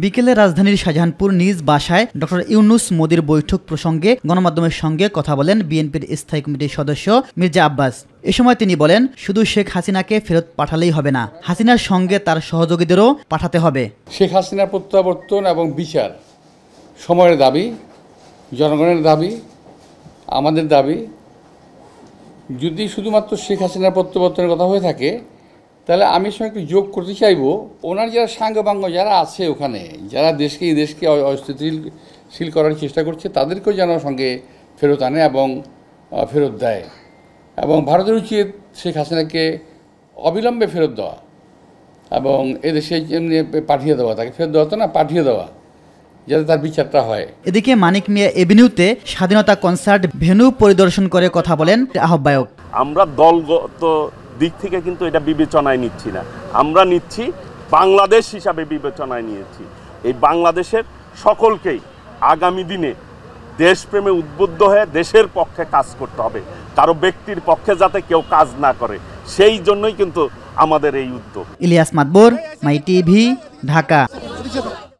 বিকেলে রাজধানীর শাহজাহানপুর নিজ বাসায় ডক্টর ইউনুস মোদির বৈঠক প্রসঙ্গে গণমাধ্যমের সঙ্গে কথা বলেন বিএনপির স্থায়ী কমিটির সদস্য মির্জা আব্বাস। এ সময় তিনি বলেন, শুধু শেখ হাসিনাকে ফেরত পাঠালেই হবে না, হাসিনার সঙ্গে তার সহযোগীদেরও পাঠাতে হবে। শেখ হাসিনার প্রত্যাবর্তন এবং বিচার সময়ের দাবি, জনগণের দাবি, আমাদের দাবি। যদি শুধুমাত্র শেখ হাসিনার প্রত্যাবর্তনের কথা হয়ে থাকে, তাহলে আমি সঙ্গে একটু যোগ করতে চাইব, ওনার যারা সাঙ্গপাঙ্গ যারা আছে ওখানে, যারা এই দেশকে অস্থিতিশীল করার চেষ্টা করছে, তাদেরকেও যেন সঙ্গে ফেরত আনে এবং ফেরত দেয়। এবং ভারতের উচিত শেখ হাসিনাকে অবিলম্বে ফেরত দেওয়া এবং এদেশে এমনি পাঠিয়ে দেওয়া, তাকে ফেরত দেওয়া তো না, পাঠিয়ে দেওয়া, যাতে তার বিচারটা হয়। এদিকে মানিক মিয়া এভিনিউতে স্বাধীনতা কনসার্ট ভেন্যু পরিদর্শন করে কথা বলেন আহ্বায়ক। আমরা দলগত দিক থেকে কিন্তু এটা বিবেচনায় নিচ্ছি না, আমরা নিচ্ছি বাংলাদেশ হিসাবে বিবেচনায় নিয়েছি। এই বাংলাদেশের সকলকেই আগামী দিনে দেশপ্রেমে উদ্বুদ্ধ হয়ে দেশের পক্ষে কাজ করতে হবে, কারো ব্যক্তির পক্ষে যাতে কেউ কাজ না করে, সেই জন্যই কিন্তু আমাদের এই উদ্যোগ। ইলিয়াস মাতবর, মাই টিভি, ঢাকা।